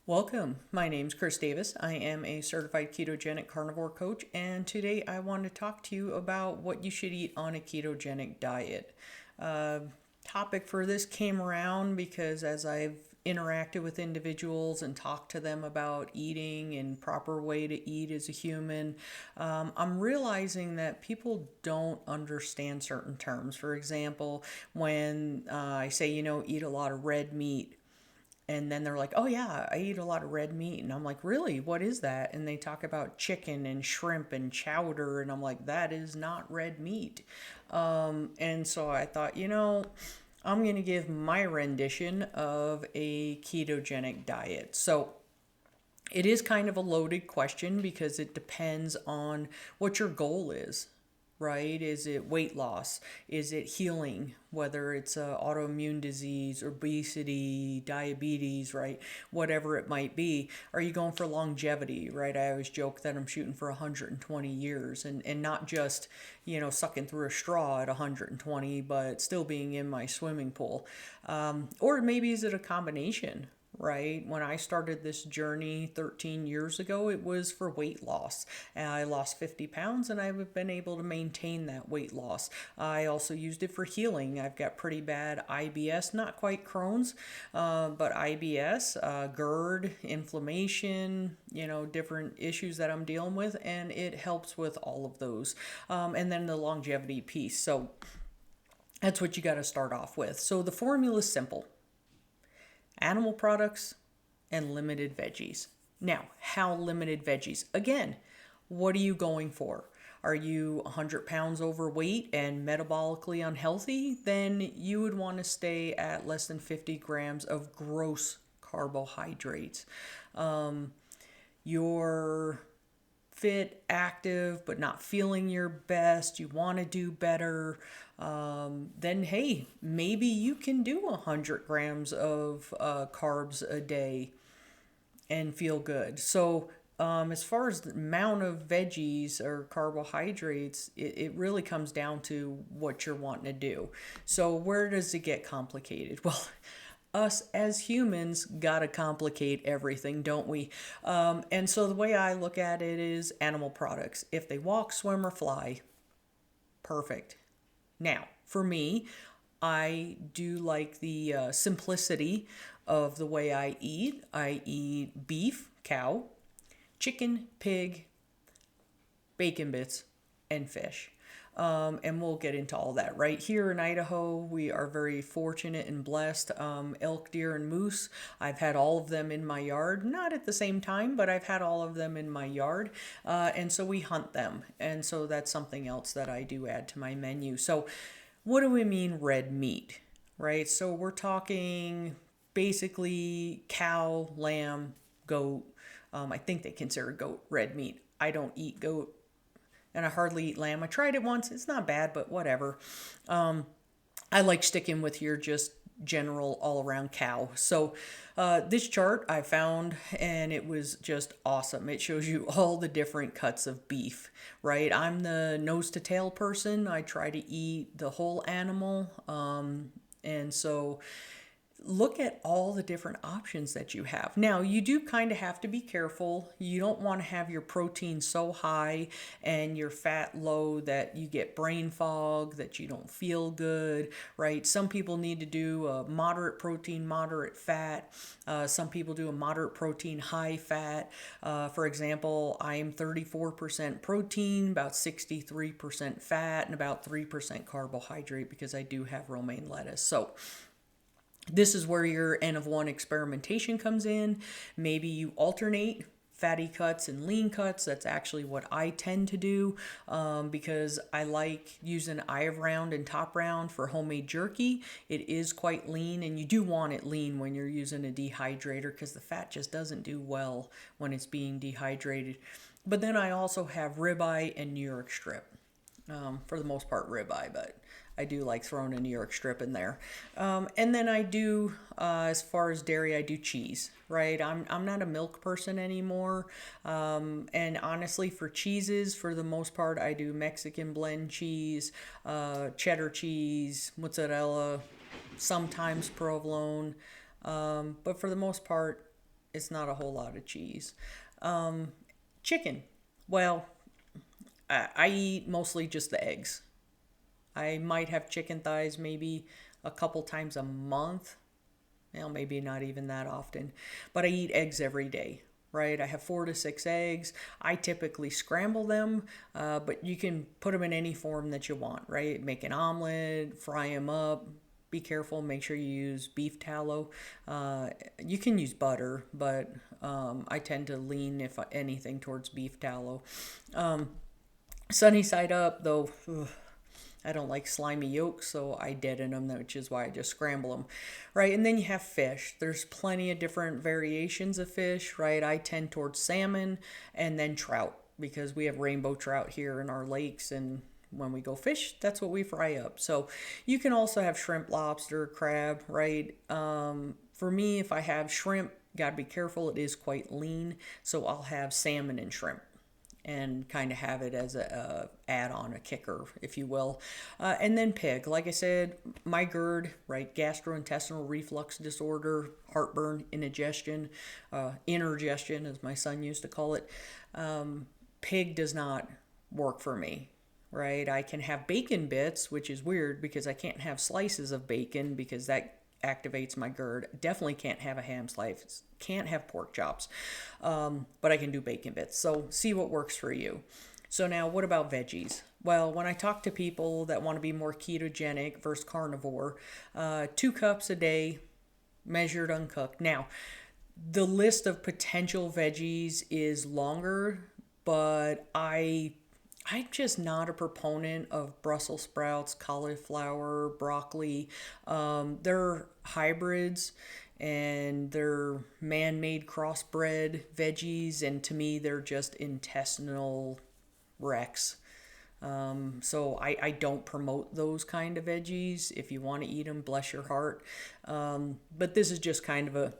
Welcome. My name's Chris Davis. I am a certified ketogenic carnivore coach, and today I want to talk to you about what you should eat on a ketogenic diet. Uh, Topic for this came around because as I've interacted with individuals and talked to them about eating and proper way to eat as a human, I'm realizing that people don't understand certain terms. For example, when I say, eat a lot of red meat, and then they're like, oh, yeah, I eat a lot of red meat. And I'm like, really? What is that? And they talk about chicken and shrimp and chowder. And I'm like, that is not red meat. And so I thought, I'm going to give my rendition of a ketogenic diet. So it is kind of a loaded question because it depends on what your goal is, right? Is it weight loss? Is it healing? Whether it's autoimmune disease, obesity, diabetes, right? Whatever it might be. Are you going for longevity, right? I always joke that I'm shooting for 120 years and not just, sucking through a straw at 120, but still being in my swimming pool. Or maybe is it a combination? Right? When I started this journey 13 years ago, it was for weight loss. And I lost 50 pounds and I've been able to maintain that weight loss. I also used it for healing. I've got pretty bad IBS, not quite Crohn's, but IBS, GERD, inflammation, different issues that I'm dealing with. And it helps with all of those. And then the longevity piece. So that's what you got to start off with. So the formula is simple: animal products and limited veggies. Now, how limited veggies? Again, what are you going for? Are you 100 pounds overweight and metabolically unhealthy? Then you would want to stay at less than 50 grams of gross carbohydrates. You're fit, active, but not feeling your best, you want to do better, then hey, maybe you can do 100 grams of carbs a day and feel good. So, as far as the amount of veggies or carbohydrates, it really comes down to what you're wanting to do. So, where does it get complicated? Well, us as humans gotta complicate everything, don't we? And so the way I look at it is animal products. If they walk, swim, or fly, perfect. Now, for me, I do like the simplicity of the way I eat. I eat beef, cow, chicken, pig, bacon bits, and fish. And we'll get into all that. Right here in Idaho, we are very fortunate and blessed. Elk, deer, and moose, I've had all of them in my yard. Not at the same time, but I've had all of them in my yard. And so we hunt them. And so that's something else that I do add to my menu. So, what do we mean red meat? Right? So, we're talking basically cow, lamb, goat. I think they consider goat red meat. I don't eat goat and I hardly eat lamb. I tried it once. It's not bad, but whatever. I like sticking with your just general all around cow. So this chart I found and it was just awesome. It shows you all the different cuts of beef, right? I'm the nose to tail person. I try to eat the whole animal. And so look at all the different options that you have. Now, you do kind of have to be careful. You don't want to have your protein so high and your fat low that you get brain fog, that you don't feel good, right? Some people need to do a moderate protein, moderate fat. Some people do a moderate protein, high fat. For example, I'm 34% protein, about 63% fat, and about 3% carbohydrate because I do have romaine lettuce. So, this is where your N of 1 experimentation comes in. Maybe you alternate fatty cuts and lean cuts. That's actually what I tend to do because I like using eye of round and top round for homemade jerky. It is quite lean, and you do want it lean when you're using a dehydrator because the fat just doesn't do well when it's being dehydrated. But then I also have ribeye and New York strip. For the most part, ribeye, but I do like throwing a New York strip in there. And then I do, as far as dairy, I do cheese, right? I'm not a milk person anymore. And honestly, for cheeses, for the most part, I do Mexican blend cheese, cheddar cheese, mozzarella, sometimes provolone. But for the most part, It's not a whole lot of cheese. Chicken. Well, I eat mostly just the eggs. I might have chicken thighs maybe a couple times a month. Well, maybe not even that often. But I eat eggs every day, right? I have 4 to 6 eggs. I typically scramble them, but you can put them in any form that you want, right? Make an omelet, fry them up. Be careful, make sure you use beef tallow. You can use butter, but I tend to lean, if anything, towards beef tallow. Sunny side up, though, I don't like slimy yolks, so I deaden them, which is why I just scramble them, right? And then you have fish. There's plenty of different variations of fish, right? I tend towards salmon and then trout because we have rainbow trout here in our lakes, and when we go fish, that's what we fry up. So you can also have shrimp, lobster, crab, right? For me, if I have shrimp, gotta be careful. It is quite lean, so I'll have salmon and shrimp and kind of have it as a add-on, a kicker, if you will. And then pig. Like I said, my GERD, right, gastrointestinal reflux disorder, heartburn, indigestion, intergestion, as my son used to call it. Pig does not work for me, right? I can have bacon bits, which is weird because I can't have slices of bacon because that activates my GERD. Definitely can't have a ham slice. Can't have pork chops. But I can do bacon bits. So see what works for you. So now what about veggies? Well, when I talk to people that want to be more ketogenic versus carnivore, 2 cups a day, measured uncooked. Now, the list of potential veggies is longer, but I'm just not a proponent of Brussels sprouts, cauliflower, broccoli. They're hybrids and they're man-made crossbred veggies, and to me they're just intestinal wrecks. So I don't promote those kind of veggies. If you want to eat them, bless your heart. But this is just kind of a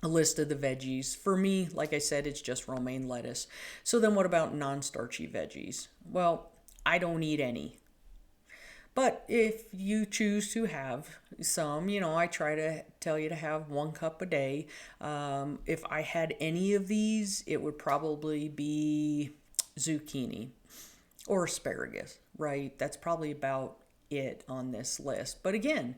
list of the veggies. For me, like I said, it's just romaine lettuce. So then what about non-starchy veggies? Well, I don't eat any. But if you choose to have some, I try to tell you to have 1 cup a day. If I had any of these, it would probably be zucchini or asparagus, right? That's probably about it on this list. But again,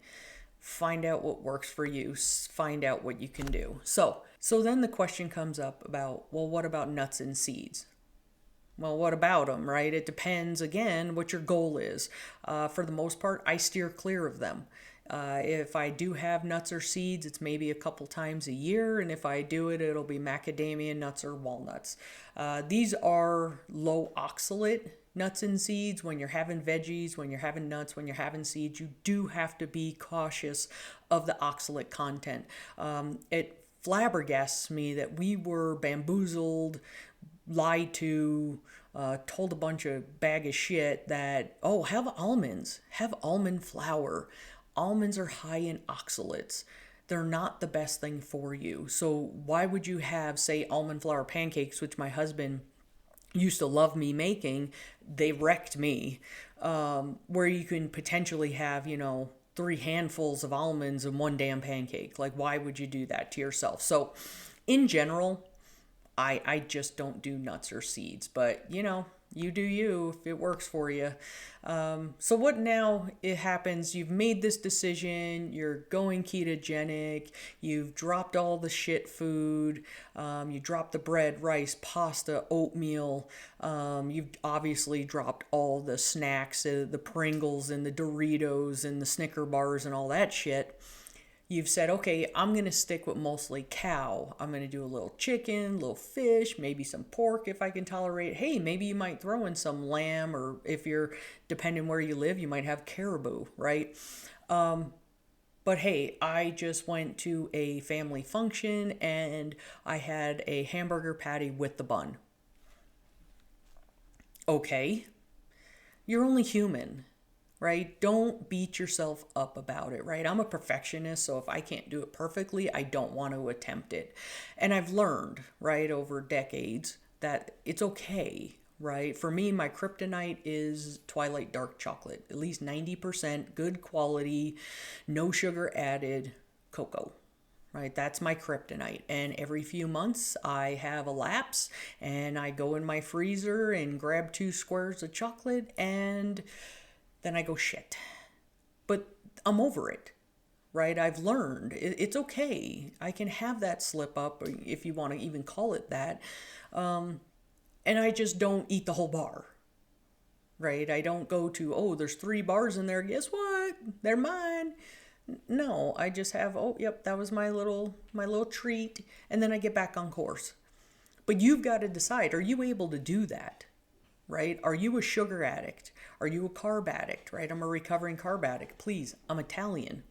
find out what works for you, find out what you can do. So then the question comes up about, well, what about nuts and seeds? Well, what about them, right? It depends, again, what your goal is. For the most part, I steer clear of them. If I do have nuts or seeds, it's maybe a couple times a year. And if I do it, it'll be macadamia nuts or walnuts. These are low oxalate nuts and seeds. When you're having veggies, when you're having nuts, when you're having seeds, you do have to be cautious of the oxalate content. It flabbergasts me that we were bamboozled, lied to, told a bunch of bag of shit that, oh, have almonds, have almond flour. Almonds are high in oxalates. They're not the best thing for you. So why would you have, say, almond flour pancakes, which my husband used to love me making? They wrecked me. Where you can potentially have, 3 handfuls of almonds in 1 damn pancake. Like, why would you do that to yourself? So in general, I just don't do nuts or seeds, but you do you if it works for you. So what now it happens, you've made this decision, you're going ketogenic, you've dropped all the shit food, you dropped the bread, rice, pasta, oatmeal, you've obviously dropped all the snacks, the Pringles and the Doritos and the Snicker bars and all that shit. You've said, okay, I'm going to stick with mostly cow. I'm going to do a little chicken, a little fish, maybe some pork if I can tolerate. Hey, maybe you might throw in some lamb, or if you're, depending where you live, you might have caribou, right? But hey, I just went to a family function and I had a hamburger patty with the bun. Okay, you're only human. Right? Don't beat yourself up about it, right? I'm a perfectionist, so if I can't do it perfectly, I don't want to attempt it. And I've learned, right, over decades that it's okay, right? For me, my kryptonite is Twilight dark chocolate, at least 90% good quality, no sugar added cocoa, right? That's my kryptonite. And every few months I have a lapse and I go in my freezer and grab 2 squares of chocolate and then I go, shit. But I'm over it, right? I've learned it's okay. I can have that slip up, if you want to even call it that. And I just don't eat the whole bar, right? I don't go to, oh, there's 3 bars in there. Guess what? They're mine. No, I just have, oh, yep, that was my little treat. And then I get back on course. But you've got to decide, are you able to do that? Right? Are you a sugar addict? Are you a carb addict? Right? I'm a recovering carb addict. Please, I'm Italian.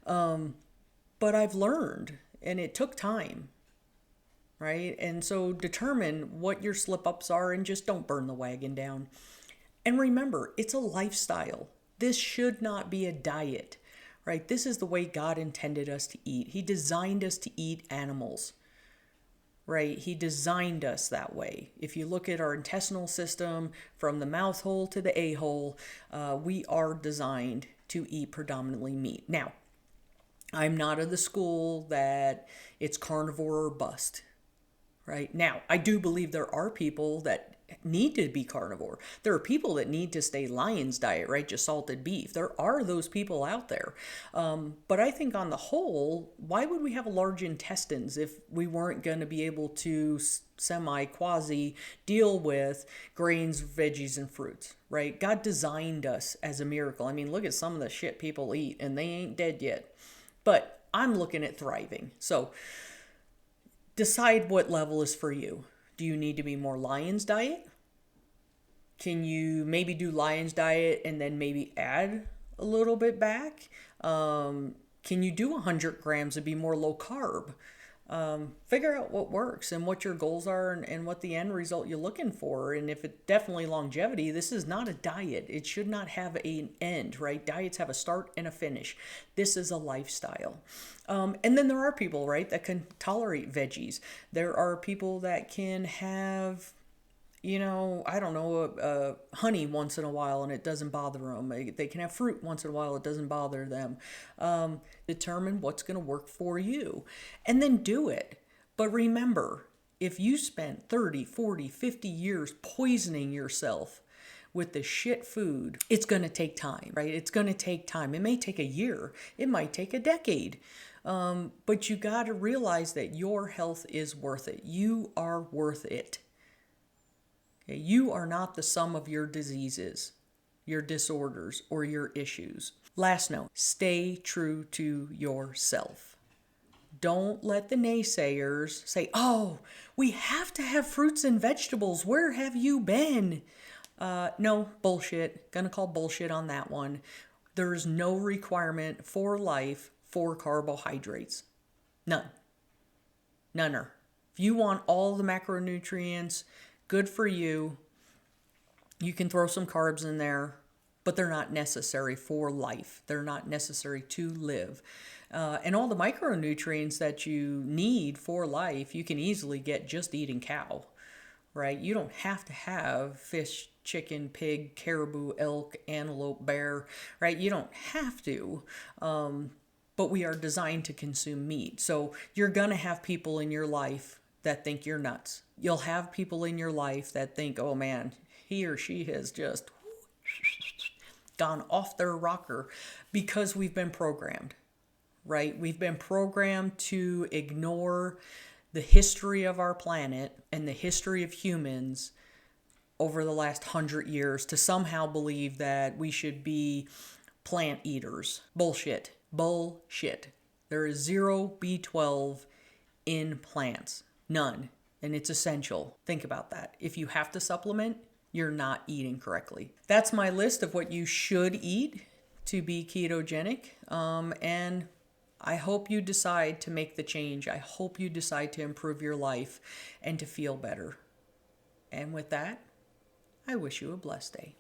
But I've learned, and it took time, right? And so determine what your slip ups are and just don't burn the wagon down. And remember, it's a lifestyle. This should not be a diet, right? This is the way God intended us to eat. He designed us to eat animals, right? He designed us that way. If you look at our intestinal system from the mouth hole to the a-hole, we are designed to eat predominantly meat. Now, I'm not of the school that it's carnivore or bust, right? Now, I do believe there are people that need to be carnivore. There are people that need to stay lion's diet, right? Just salted beef. There are those people out there. But I think on the whole, why would we have large intestines if we weren't going to be able to semi-quasi deal with grains, veggies, and fruits, right? God designed us as a miracle. I mean, look at some of the shit people eat and they ain't dead yet. But I'm looking at thriving. So decide what level is for you. Do you need to be more lion's diet? Can you maybe do lion's diet and then maybe add a little bit back? Can you do 100 grams and be more low carb? Figure out what works and what your goals are and what the end result you're looking for. And if it's definitely longevity, this is not a diet. It should not have an end, right? Diets have a start and a finish. This is a lifestyle. And then there are people, right, that can tolerate veggies. There are people that can have, I don't know, honey once in a while and it doesn't bother them. They can have fruit once in a while, it doesn't bother them. Determine what's going to work for you and then do it. But remember, if you spent 30, 40, 50 years poisoning yourself with the shit food, it's going to take time, right? It's going to take time. It may take a year. It might take a decade. But you got to realize that your health is worth it. You are worth it. Okay? You are not the sum of your diseases, your disorders, or your issues. Last note, stay true to yourself. Don't let the naysayers say, oh, we have to have fruits and vegetables. Where have you been? No, bullshit. Gonna call bullshit on that one. There is no requirement for life for carbohydrates. None. None. If you want all the macronutrients, good for you. You can throw some carbs in there, but they're not necessary for life. They're not necessary to live. And all the micronutrients that you need for life, you can easily get just eating cow, right? You don't have to have fish, chicken, pig, caribou, elk, antelope, bear, right? You don't have to. But we are designed to consume meat. So you're going to have people in your life that think you're nuts. You'll have people in your life that think, oh man, he or she has just gone off their rocker because we've been programmed, right? We've been programmed to ignore the history of our planet and the history of humans over the last 100 years to somehow believe that we should be plant eaters. Bullshit. Bullshit. There is 0 B12 in plants. None. And it's essential. Think about that. If you have to supplement, you're not eating correctly. That's my list of what you should eat to be ketogenic. And I hope you decide to make the change. I hope you decide to improve your life and to feel better. And with that, I wish you a blessed day.